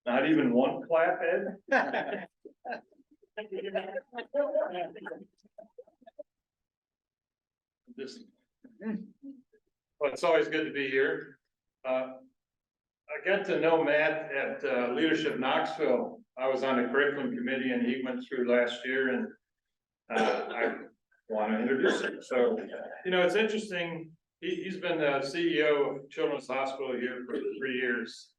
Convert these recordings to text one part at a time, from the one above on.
Not even one clap, Ed? Just, well, it's always good to be here. I got to know Matt at Leadership Knoxville. I was on the curriculum committee and he went through last year, and I want to introduce him. So, you know, it's interesting. He's been the CEO of Children's Hospital here for 3 years.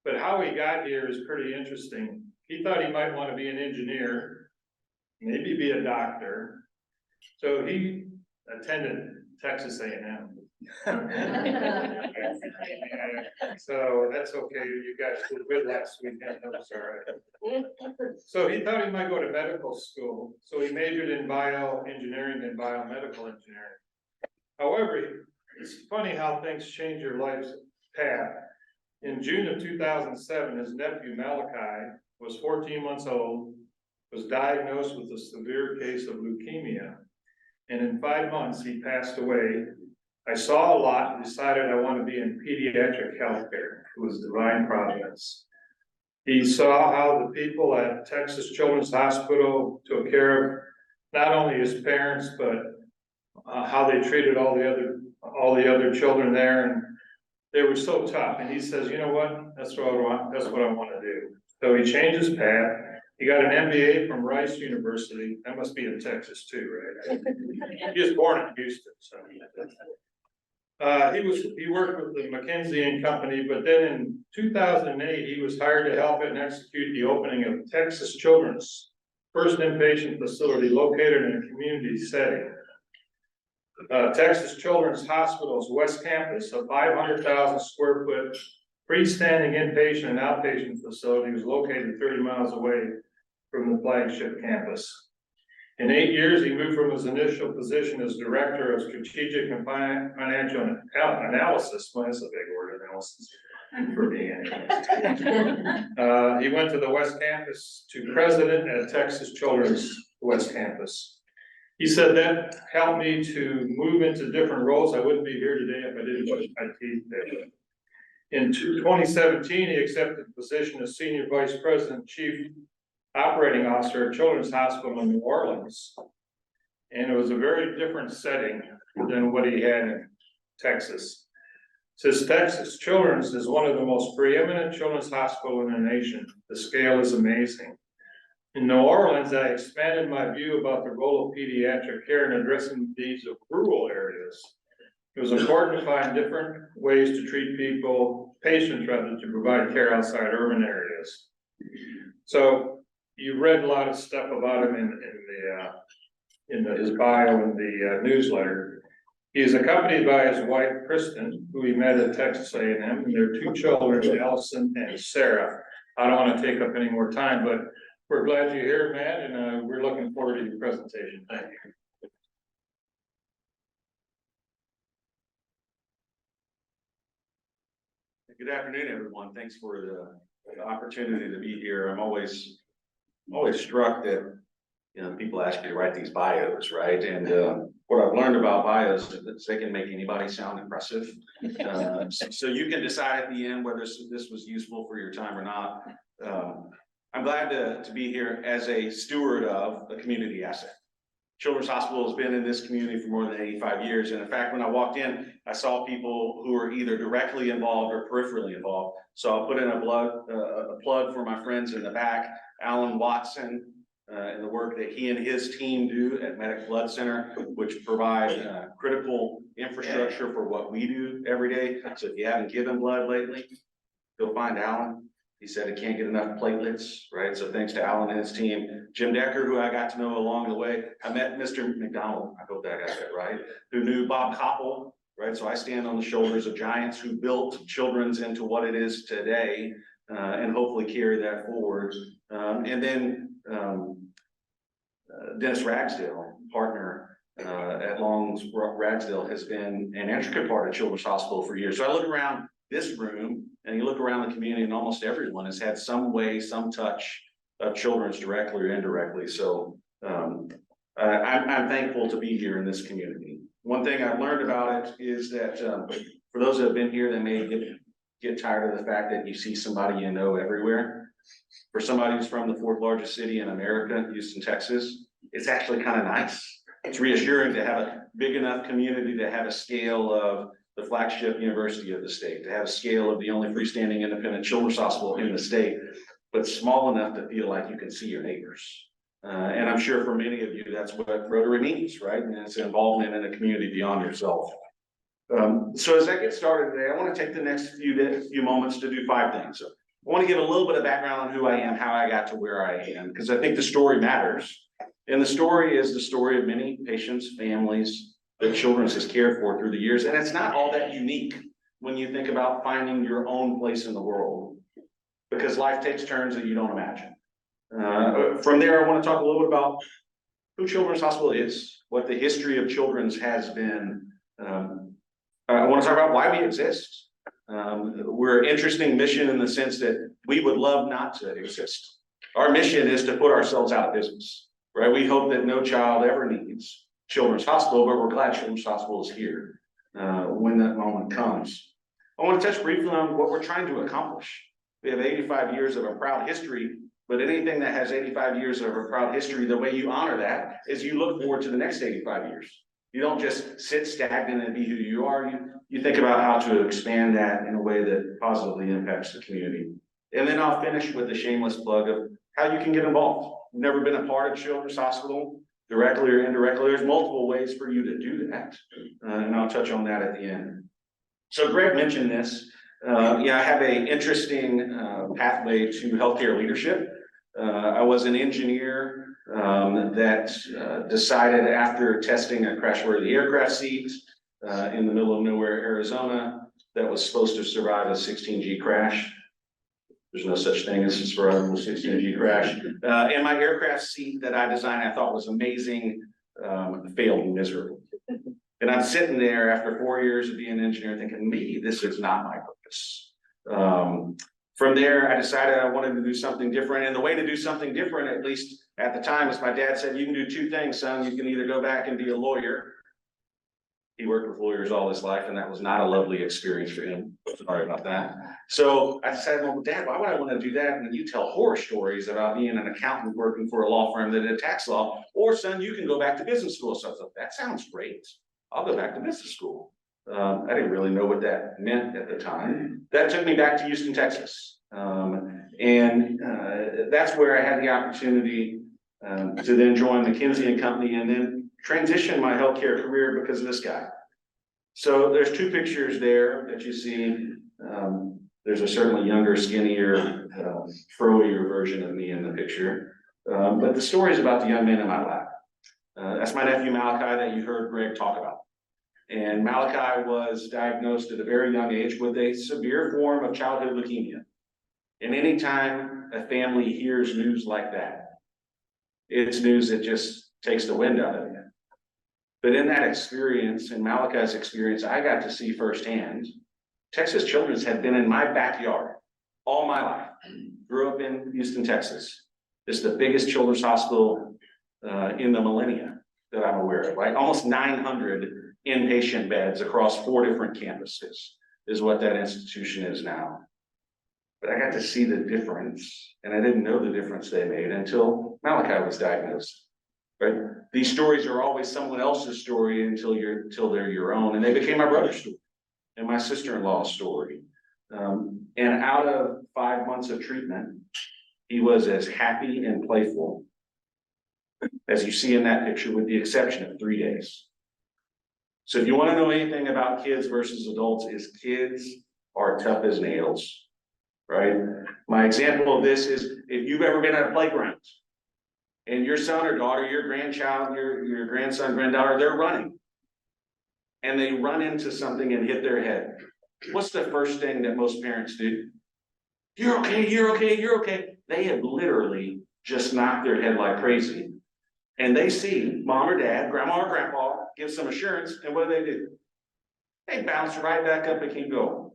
But how he got here is pretty interesting. He thought he might want to be an engineer, maybe be a doctor. So he attended Texas A&M. So that's okay. You guys did good last weekend. That was all right. So he thought he might go to medical school. So he majored in bioengineering and biomedical engineering. However, it's funny how things change your life's path. In June of 2007, his nephew Maciolek was 14 months old, was diagnosed with a severe case of leukemia, and in 5 months he passed away. I saw a lot and decided I want to be in pediatric healthcare. It was divine providence. He saw how the people at Texas Children's Hospital took care of not only his parents, but how they treated all the other children there, and they were so tough. And he says, you know what? That's what I want. That's what I want to do. So he changed his path. He got an MBA from Rice University. That must be in Texas too, right? He was born in Houston, so. He worked with the McKinsey and Company, but then in 2008, he was hired to help and execute the opening of Texas Children's first inpatient facility located in a community setting. Texas Children's Hospital's West Campus, a 500,000 square foot freestanding inpatient and outpatient facility, was located 30 miles away from the flagship campus. In 8 years, he moved from his initial position as Director of Strategic and Financial Analysis. Well, that's a big word, analysis, for me anyway. He went to the West Campus to President at Texas Children's West Campus. He said that helped me to move into different roles. I wouldn't be here today if I didn't push my teeth there. In 2017, he accepted the position as Senior Vice President, Chief Operating Officer at Children's Hospital in New Orleans. And it was a very different setting than what he had in Texas. Says Texas Children's is one of the most preeminent children's hospitals in the nation. The scale is amazing. In New Orleans, I expanded my view about the role of pediatric care in addressing the needs of rural areas. It was important to find different ways to treat patients rather, to provide care outside urban areas. So you read a lot of stuff about him in his bio in the newsletter. He is accompanied by his wife, Kristen, who he met at Texas A&M, and their 2 children, Allison and Sarah. I don't want to take up any more time, but we're glad you're here, Matt, and we're looking forward to your presentation. Thank you. Good afternoon, everyone. Thanks for the opportunity to be here. I'm always struck that, you know, people ask you to write these bios, right? And what I've learned about bios is that they can make anybody sound impressive. So you can decide at the end whether this was useful for your time or not. I'm glad to be here as a steward of a community asset. Children's Hospital has been in this community for more than 85 years. And in fact, when I walked in, I saw people who were either directly involved or peripherally involved. So I'll put in a plug for my friends in the back, Alan Watson, and the work that he and his team do at Medic Blood Center, which provide critical infrastructure for what we do every day. So if you haven't given blood lately, go find Alan. He said he can't get enough platelets, right? So thanks to Alan and his team. Jim Decker, who I got to know along the way. I met Mr. McDonald, I hope that I got that right, who knew Bob Koppel, right? So I stand on the shoulders of giants who built Children's into what it is today, and hopefully carry that forward. And then Dennis Ragsdale, partner at Long's Ragsdale, has been an intricate part of Children's Hospital for years. So I look around this room and you look around the community, and almost everyone has had some way, some touch of Children's directly or indirectly. So I'm thankful to be here in this community. One thing I've learned about it is that for those that have been here, they may get tired of the fact that you see somebody you know everywhere. For somebody who's from the fourth largest city in America, Houston, Texas, it's actually kind of nice. It's reassuring to have a big enough community to have a scale of the flagship university of the state, to have a scale of the only freestanding independent children's hospital in the state, but small enough to feel like you can see your neighbors. And I'm sure for many of you, that's what Rotary means, right? And it's involvement in a community beyond yourself. So as I get started today, I want to take the next few moments to do 5 things. So I want to give a little bit of background on who I am, how I got to where I am, because I think the story matters. And the story is the story of many patients, families that Children's has cared for through the years. And it's not all that unique when you think about finding your own place in the world, because life takes turns that you don't imagine. From there, I want to talk a little bit about who Children's Hospital is, what the history of Children's has been. I want to talk about why we exist. We're an interesting mission in the sense that we would love not to exist. Our mission is to put ourselves out of business, right? We hope that no child ever needs Children's Hospital, but we're glad Children's Hospital is here when that moment comes. I want to touch briefly on what we're trying to accomplish. We have 85 years of a proud history, but anything that has 85 years of a proud history, the way you honor that is you look forward to the next 85 years. You don't just sit stagnant and be who you are. You think about how to expand that in a way that positively impacts the community. And then I'll finish with a shameless plug of how you can get involved. You've never been a part of Children's Hospital, directly or indirectly. There's multiple ways for you to do that. And I'll touch on that at the end. So Greg mentioned this. I have an interesting pathway to healthcare leadership. I was an engineer that decided after testing a crash-worthy aircraft seat in the middle of nowhere, Arizona, that was supposed to survive a 16G crash. There's no such thing as a survivable 16G crash. And my aircraft seat that I designed, I thought was amazing, failed miserably. And I'm sitting there after 4 years of being an engineer thinking, maybe this is not my purpose. From there, I decided I wanted to do something different. And the way to do something different, at least at the time, is my dad said, you can do 2 things, son. You can either go back and be a lawyer. He worked with lawyers all his life, and that was not a lovely experience for him. Sorry about that. So I decided, well, Dad, why would I want to do that? And you tell horror stories about being an accountant working for a law firm that did tax law. Or, son, you can go back to business school. So I thought, that sounds great. I'll go back to business school. I didn't really know what that meant at the time. That took me back to Houston, Texas. That's where I had the opportunity to then join McKinsey and Company and then transition my healthcare career because of this guy. So there's 2 pictures there that you see. There's a certainly younger, skinnier, froier version of me in the picture. But the story is about the young man in my lap. That's my nephew Malachi that you heard Greg talk about. And Malachi was diagnosed at a very young age with a severe form of childhood leukemia. And anytime a family hears news like that, it's news that just takes the wind out of it. But in that experience, in Malachi's experience, I got to see firsthand, Texas Children's had been in my backyard all my life. Grew up in Houston, Texas. It's the biggest children's hospital in the millennia that I'm aware of, right? Almost 900 inpatient beds across 4 different campuses is what that institution is now. But I got to see the difference, and I didn't know the difference they made until Malachi was diagnosed, right? These stories are always someone else's story until they're your own, and they became my brother's story and my sister-in-law's story. And out of 5 months of treatment, he was as happy and playful as you see in that picture, with the exception of 3 days. So if you want to know anything about kids versus adults, is kids are tough as nails, right? My example of this is if you've ever been at a playground and your son or daughter, your grandchild, your grandson, granddaughter, they're running and they run into something and hit their head. What's the first thing that most parents do? You're okay, you're okay, you're okay. They have literally just knocked their head like crazy. And they see mom or dad, grandma or grandpa give some assurance, and what do? They bounce right back up and keep going.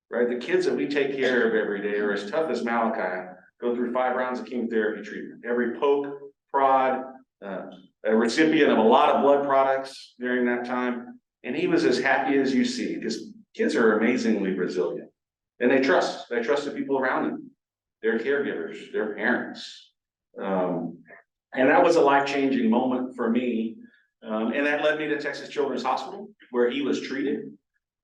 Right? The kids that we take care of every day are as tough as Malachi, go through 5 rounds of chemotherapy treatment. Every poke, prod, a recipient of a lot of blood products during that time. And he was as happy as you see, because kids are amazingly resilient. And they trust the people around them, their caregivers, their parents. And that was a life-changing moment for me. And that led me to Texas Children's Hospital, where he was treated.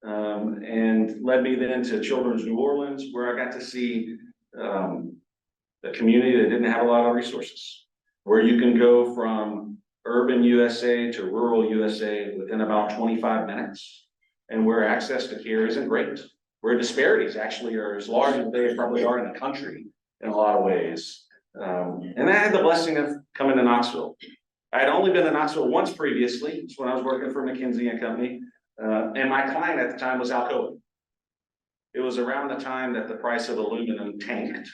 And led me then to Children's New Orleans, where I got to see a community that didn't have a lot of resources, where you can go from urban USA to rural USA within about 25 minutes, and where access to care isn't great, where disparities actually are as large as they probably are in the country in a lot of ways. And I had the blessing of coming to Knoxville. I had only been to Knoxville once previously. It's when I was working for McKinsey and Company. And my client at the time was Alcoa. It was around the time that the price of aluminum tanked,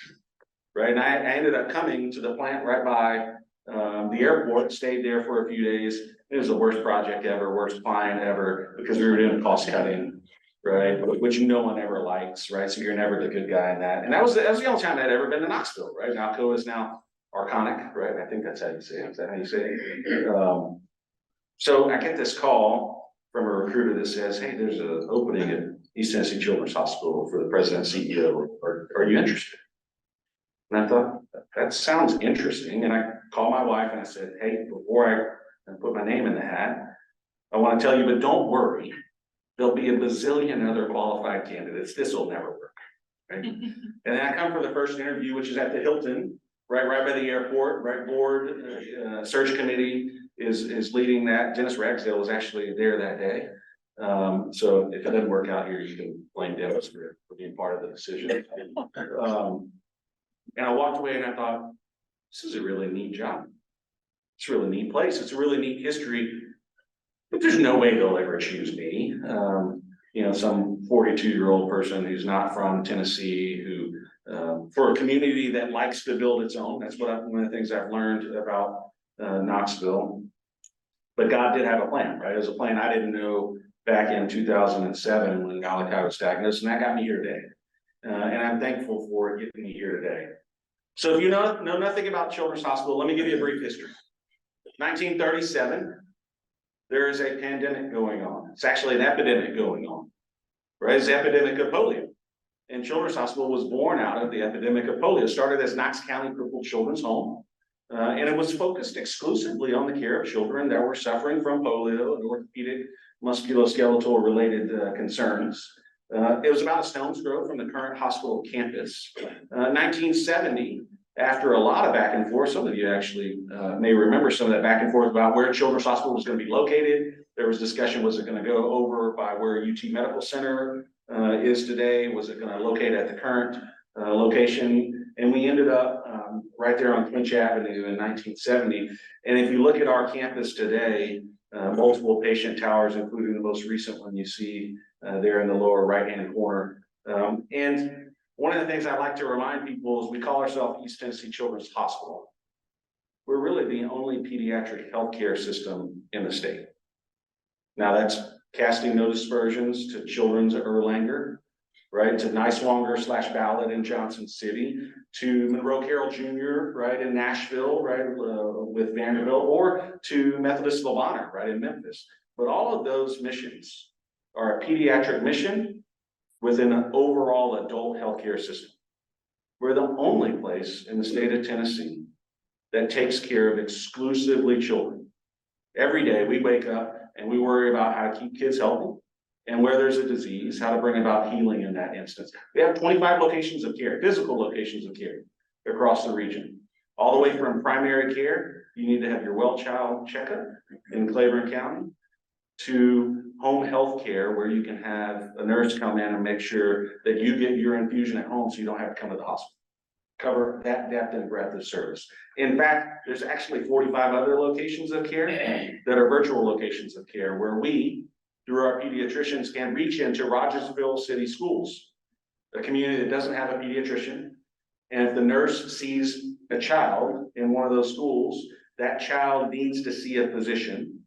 right? And I ended up coming to the plant right by the airport, stayed there for a few days. It was the worst project ever, worst client ever, because we were doing cost cutting, right? Which no one ever likes, right? So you're never the good guy in that. And that was the only time I'd ever been to Knoxville, right? Alcoa is now Arconic, right? I think that's how you say it. Is that how you say it? So I get this call from a recruiter that says, hey, there's an opening at East Tennessee Children's Hospital for the president and CEO. Are you interested? And I thought, that sounds interesting. And I called my wife and I said, hey, before I put my name in the hat, I want to tell you, but don't worry. There'll be a bazillion other qualified candidates. This will never work. Right? And then I come for the first interview, which is at the Hilton, right by the airport, right? Board search committee is leading that. Dennis Ragsdale was actually there that day. So if it doesn't work out here, you can blame Dennis for being part of the decision. And I walked away and I thought, this is a really neat job. It's a really neat place. It's a really neat history. But there's no way they'll ever choose me. You know, some 42-year-old person who's not from Tennessee, who for a community that likes to build its own. That's one of the things I've learned about Knoxville. But God did have a plan, right? It was a plan I didn't know back in 2007 when Maciolek was diagnosed, and that got me here today. And I'm thankful for getting me here today. So if you know nothing about Children's Hospital, let me give you a brief history. 1937, there is a pandemic going on. It's actually an epidemic going on, right? It's the epidemic of polio. And Children's Hospital was born out of the epidemic of polio. It started as Knox County Crippled Children's Home. And it was focused exclusively on the care of children that were suffering from polio and orthopedic musculoskeletal related concerns. It was about a stone's throw from the current hospital campus. 1970, after a lot of back and forth, some of you actually may remember some of that back and forth about where Children's Hospital was going to be located. There was discussion, was it going to go over by where UT Medical Center is today? Was it going to locate at the current location? And we ended up right there on Clinch Avenue in 1970. And if you look at our campus today, multiple patient towers, including the most recent one you see there in the lower right-hand corner. And one of the things I like to remind people is we call ourselves East Tennessee Children's Hospital. We're really the only pediatric healthcare system in the state. Now that's casting no dispersions to Children's at Erlanger, right, to Niswonger / Ballard in Johnson City, to Monroe Carroll Jr., right, in Nashville, right, with Vanderbilt, or to Methodist of Honor, right, in Memphis. But all of those missions are a pediatric mission within an overall adult healthcare system. We're the only place in the state of Tennessee that takes care of exclusively children. Every day we wake up and we worry about how to keep kids healthy, and where there's a disease, how to bring about healing in that instance. We have 25 locations of care, physical locations of care across the region. All the way from primary care, you need to have your well child checkup in Claiborne County, to home health care, where you can have a nurse come in and make sure that you get your infusion at home so you don't have to come to the hospital. Cover that depth and breadth of service. In fact, there's actually 45 other locations of care that are virtual locations of care, where we, through our pediatricians, can reach into Rogersville City Schools, a community that doesn't have a pediatrician. And if the nurse sees a child in one of those schools, that child needs to see a physician.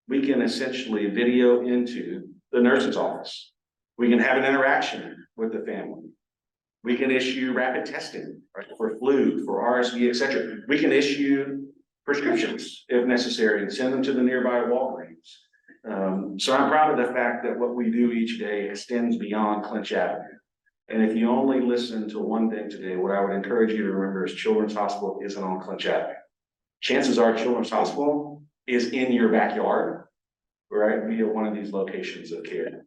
We can essentially video into the nurse's office. We can have an interaction with the family. We can issue rapid testing, right, for flu, for RSV, etc. We can issue prescriptions if necessary and send them to the nearby Walgreens. So I'm proud of the fact that what we do each day extends beyond Clinch Avenue. And if you only listen to one thing today, what I would encourage you to remember is Children's Hospital isn't on Clinch Avenue. Chances are Children's Hospital is in your backyard, right, via one of these locations of care.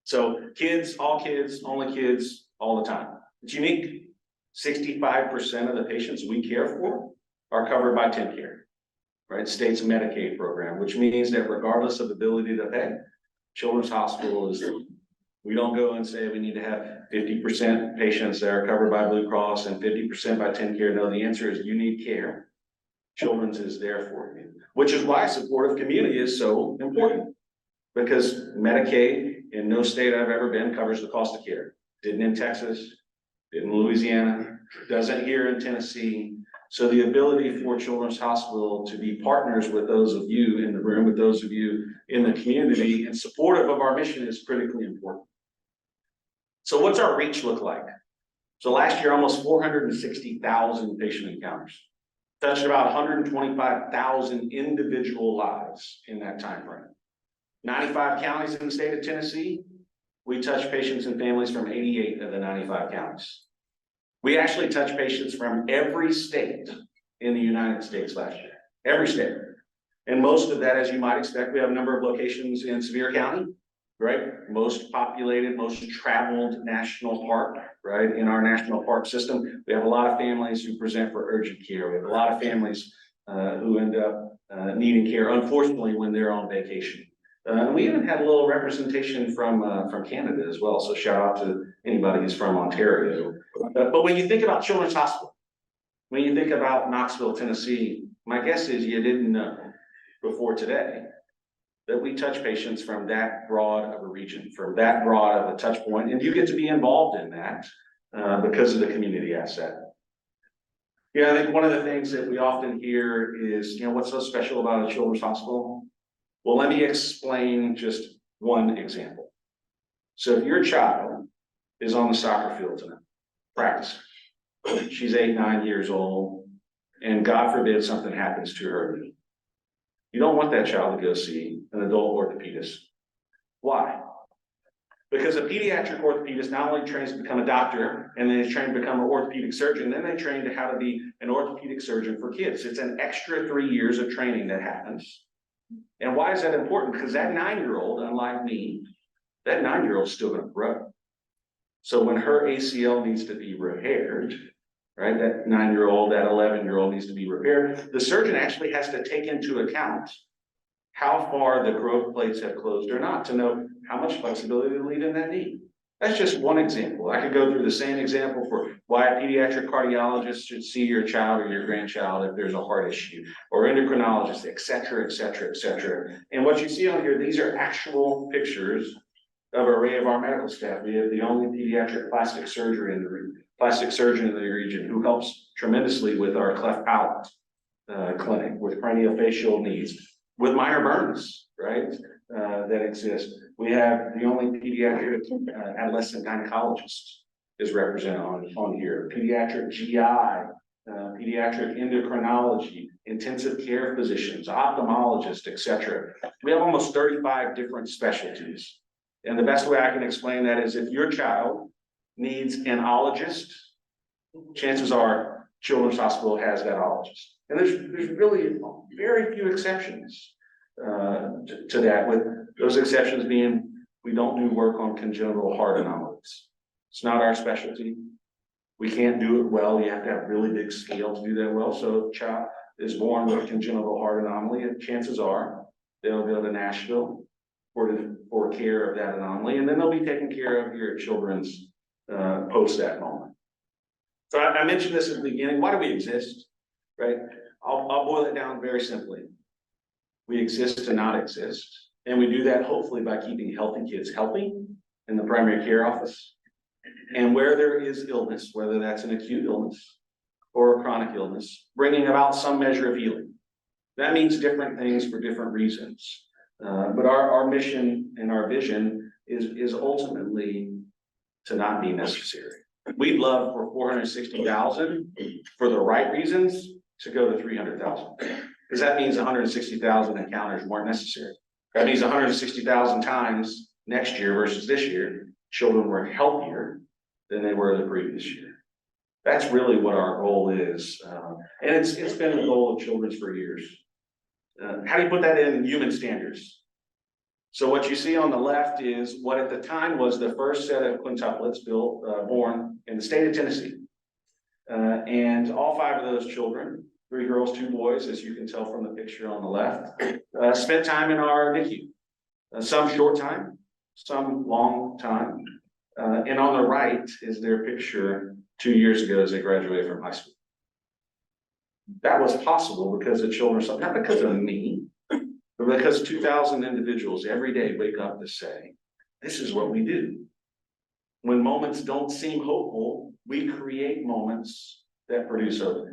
So kids, only kids, all the time. It's unique. 65% of the patients we care for are covered by TennCare, right? State's Medicaid program, which means that regardless of ability to pay, Children's Hospital is, we don't go and say we need to have 50% patients that are covered by Blue Cross and 50% by TennCare. No, the answer is you need care. Children's is there for you, which is why supportive community is so important, because Medicaid in no state I've ever been covers the cost of care. Didn't in Texas, didn't in Louisiana, doesn't here in Tennessee. So the ability for Children's Hospital to be partners with those of you in the room, with those of you in the community and supportive of our mission is critically important. So what's our reach look like? So last year, almost 460,000 patient encounters, touched about 125,000 individual lives in that time frame. 95 counties in the state of Tennessee, we touch patients and families from 88 of the 95 counties. We actually touch patients from every state in the United States last year, every state. And most of that, as you might expect, we have a number of locations in Sevier County, right? Most populated, most traveled national park, right? In our national park system, we have a lot of families who present for urgent care. We have a lot of families who end up needing care, unfortunately, when they're on vacation. And we even had a little representation from Canada as well. So shout out to anybody who's from Ontario. But when you think about Children's Hospital, when you think about Knoxville, Tennessee, my guess is you didn't know before today that we touch patients from that broad of a region, from that broad of a touch point, and you get to be involved in that because of the community asset. Yeah, I think one of the things that we often hear is, what's so special about a Children's Hospital? Well, let me explain just one example. So if your child is on the soccer field tonight, practicing, she's 8, 9 years old, and God forbid something happens to her. You don't want that child to go see an adult orthopedist. Why? Because a pediatric orthopedist not only trains to become a doctor, and then is trained to become an orthopedic surgeon, then they train to how to be an orthopedic surgeon for kids. It's an extra 3 years of training that happens. And why is that important? Because that 9-year-old, unlike me, that 9-year-old is still going to grow. So when her ACL needs to be repaired, right, that 9-year-old, that 11-year-old needs to be repaired, the surgeon actually has to take into account how far the growth plates have closed or not to know how much flexibility to leave in that knee. That's just one example. I could go through the same example for why a pediatric cardiologist should see your child or your grandchild if there's a heart issue, or endocrinologist, et cetera, et cetera, et cetera. And what you see on here, these are actual pictures of an array of our medical staff. We have the only pediatric plastic surgeon in the region who helps tremendously with our cleft palate clinic, with craniofacial needs, with minor burns, right, that exist. We have the only pediatric adolescent gynecologist is represented on here. Pediatric GI, pediatric endocrinology, intensive care physicians, ophthalmologists, etc. We have almost 35 different specialties. And the best way I can explain that is if your child needs an ologist, chances are Children's Hospital has that ologist. And there's really very few exceptions to that, with those exceptions being we don't do work on congenital heart anomalies. It's not our specialty. We can't do it well. You have to have really big scale to do that well. So if a child is born with a congenital heart anomaly, chances are they'll go to Nashville for care of that anomaly, and then they'll be taken care of here at Children's post that moment. So I mentioned this at the beginning. Why do we exist? Right? I'll boil it down very simply. We exist to not exist. And we do that hopefully by keeping healthy kids healthy in the primary care office. And where there is illness, whether that's an acute illness or a chronic illness, bringing about some measure of healing. That means different things for different reasons. But our mission and our vision is ultimately to not be necessary. We'd love for 460,000 for the right reasons to go to 300,000, because that means 160,000 encounters weren't necessary. That means 160,000 times next year versus this year, children were healthier than they were the previous year. That's really what our goal is. And it's been the goal of children's for years. How do you put that in human standards? So what you see on the left is what at the time was the first set of quintuplets born in the state of Tennessee. And all 5 of those children, 3 girls, 2 boys, as you can tell from the picture on the left, spent time in our NICU. Some short time, some long time. And on the right is their picture 2 years ago as they graduated from high school. That was possible because of children's, not because of me, but because 2,000 individuals every day wake up to say, this is what we do. When moments don't seem hopeful, we create moments that produce hope.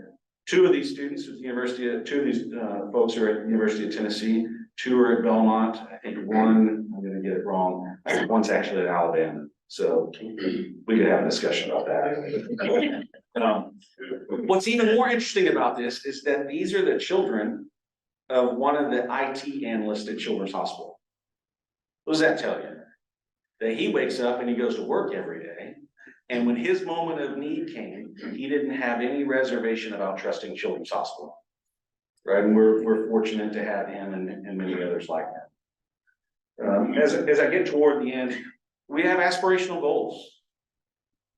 2 of these students at the University of, 2 of these folks are at the University of Tennessee, 2 are at Belmont. I think one, I'm gonna get it wrong, I think one's actually at Alabama. So we could have a discussion about that. What's even more interesting about this is that these are the children of one of the IT analysts at Children's Hospital. What does that tell you? That he wakes up and he goes to work every day. And when his moment of need came, he didn't have any reservation about trusting Children's Hospital. Right, and we're fortunate to have him and many others like that. As I get toward the end, we have aspirational goals.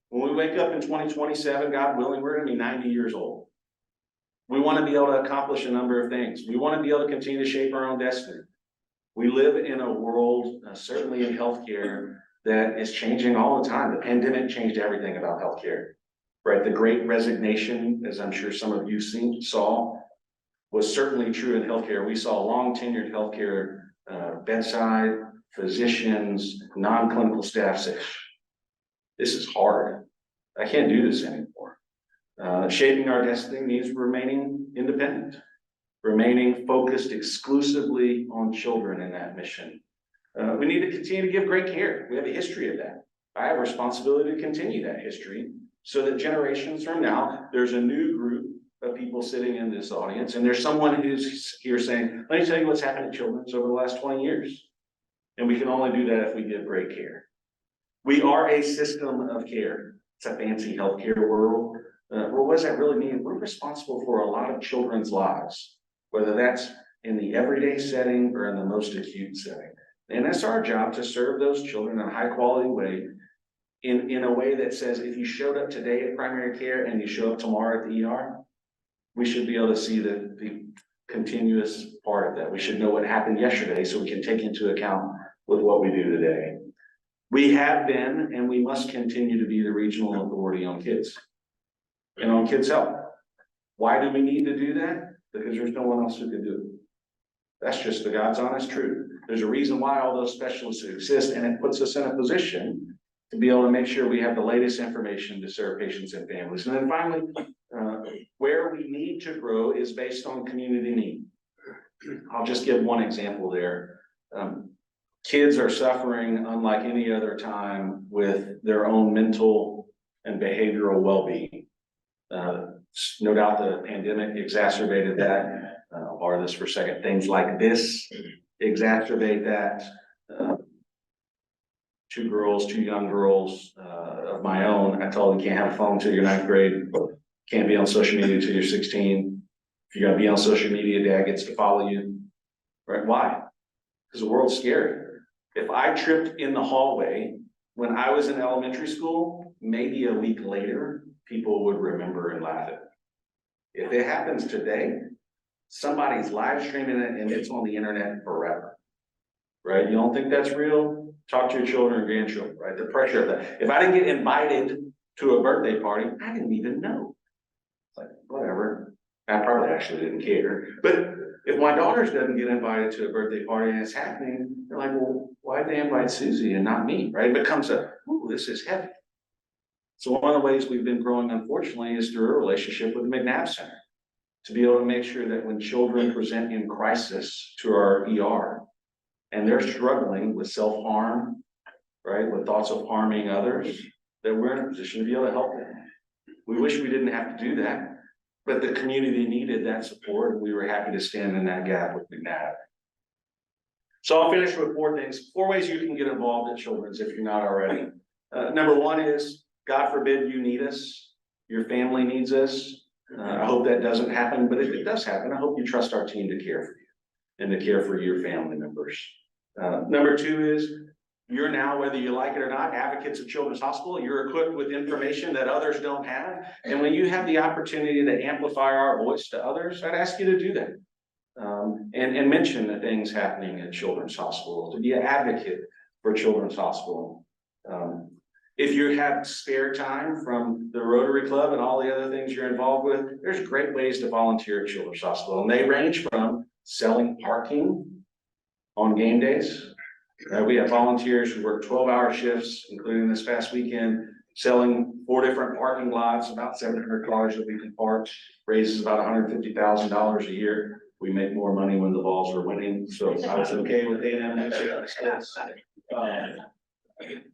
When we wake up in 2027, God willing, we're gonna be 90 years old. We want to be able to accomplish a number of things. We want to be able to continue to shape our own destiny. We live in a world, certainly in healthcare, that is changing all the time. The pandemic changed everything about healthcare, right? The Great Resignation, as I'm sure some of you saw, was certainly true in healthcare. We saw long tenured healthcare bedside physicians, non-clinical staff say, this is hard. I can't do this anymore. Shaping our destiny means remaining independent, remaining focused exclusively on children in that mission. We need to continue to give great care. We have a history of that. I have a responsibility to continue that history so that generations from now, there's a new group of people sitting in this audience, and there's someone who's here saying, let me tell you what's happened to children over the last 20 years. And we can only do that if we give great care. We are a system of care. It's a fancy healthcare world. Well, what does that really mean? We're responsible for a lot of children's lives, whether that's in the everyday setting or in the most acute setting. And that's our job, to serve those children in a high quality way, in a way that says, if you showed up today at primary care and you show up tomorrow at the ER, we should be able to see the continuous part of that. We should know what happened yesterday so we can take into account with what we do today. We have been, and we must continue to be, the regional authority on kids and on kids' health. Why do we need to do that? Because there's no one else who can do it. That's just the God's honest truth. There's a reason why all those specialists exist, and it puts us in a position to be able to make sure we have the latest information to serve patients and families. And then finally, where we need to grow is based on community need. I'll just give one example there. Kids are suffering unlike any other time with their own mental and behavioral well-being. No doubt the pandemic exacerbated that. I'll borrow this for a second. Things like this exacerbate that. 2 young girls of my own, I told them you can't have a phone until you're 9th grade, can't be on social media until you're 16. If you're gonna be on social media, dad gets to follow you. Right? Why? Because the world's scary. If I tripped in the hallway when I was in elementary school, maybe a week later, people would remember and laugh at me. If it happens today, somebody's live streaming it and it's on the internet forever. Right? You don't think that's real? Talk to your children and grandchildren, right? The pressure of that. If I didn't get invited to a birthday party, I didn't even know. It's like, whatever. I probably actually didn't care. But if my daughters doesn't get invited to a birthday party and it's happening, they're like, well, why'd they invite Susie and not me, right? It becomes ooh, this is heavy. So one of the ways we've been growing, unfortunately, is through a relationship with the McNabb Center, to be able to make sure that when children present in crisis to our ER, and they're struggling with self-harm, right, with thoughts of harming others, that we're in a position to be able to help them. We wish we didn't have to do that, but the community needed that support, and we were happy to stand in that gap with McNabb. So I'll finish with 4 things, 4 ways you can get involved in children's if you're not already. Number 1 is God forbid you need us, your family needs us. I hope that doesn't happen, but if it does happen, I hope you trust our team to care for you and to care for your family members. Number two is, you're now, whether you like it or not, advocates of Children's Hospital. You're equipped with information that others don't have. And when you have the opportunity to amplify our voice to others, I'd ask you to do that. And mention the things happening at Children's Hospital, to be an advocate for Children's Hospital. If you have spare time from the Rotary Club and all the other things you're involved with, there's great ways to volunteer at Children's Hospital. And they range from selling parking on game days. We have volunteers who work 12-hour shifts, including this past weekend, selling 4 different parking lots, about 700 cars that we can park, raises about $150,000 a year. We make more money when the balls are winning, so I was okay with A&M.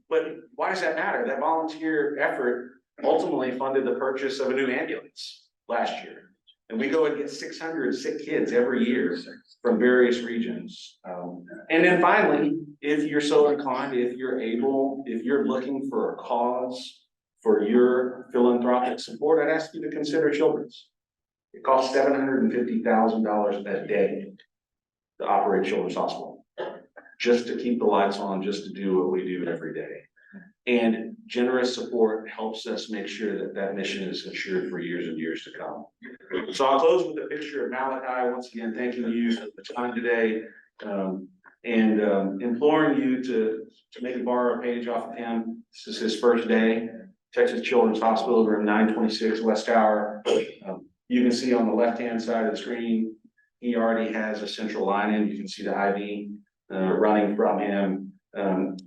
But why does that matter? That volunteer effort ultimately funded the purchase of a new ambulance last year. And we go and get 600 sick kids every year from various regions. And then finally, if you're so inclined, if you're able, if you're looking for a cause for your philanthropic support, I'd ask you to consider Children's. It costs $750,000 a day to operate Children's Hospital, just to keep the lights on, just to do what we do every day. And generous support helps us make sure that that mission is ensured for years and years to come. So I'll close with a picture of Malachi, once again, thanking you for the time today, and imploring you to maybe borrow a page off of him. This is his first day, Texas Children's Hospital, room 926 West Tower. You can see on the left-hand side of the screen, he already has a central line in. You can see the IV running from him.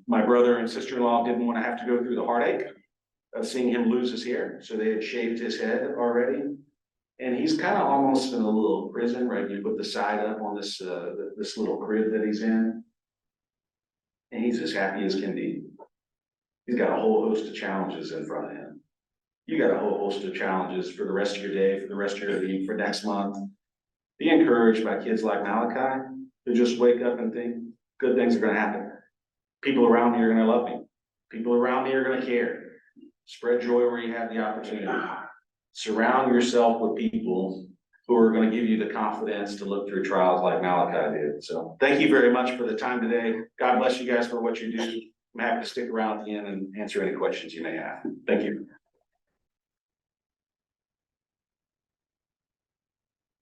My brother and sister-in-law didn't want to have to go through the heartache of seeing him lose his hair, so they had shaved his head already. And he's kind of almost in a little prison, right? You put the side up on this this little crib that he's in, and he's as happy as can be. He's got a whole host of challenges in front of him. You got a whole host of challenges for the rest of your day, for the rest of your week, for next month. Be encouraged by kids like Malachi who just wake up and think good things are going to happen. People around me are going to love me. People around me are going to care. Spread joy where you have the opportunity. Surround yourself with people who are going to give you the confidence to look through trials like Malachi did. So thank you very much for the time today. God bless you guys for what you do. I'm happy to stick around at the end and answer any questions you may have. Thank you.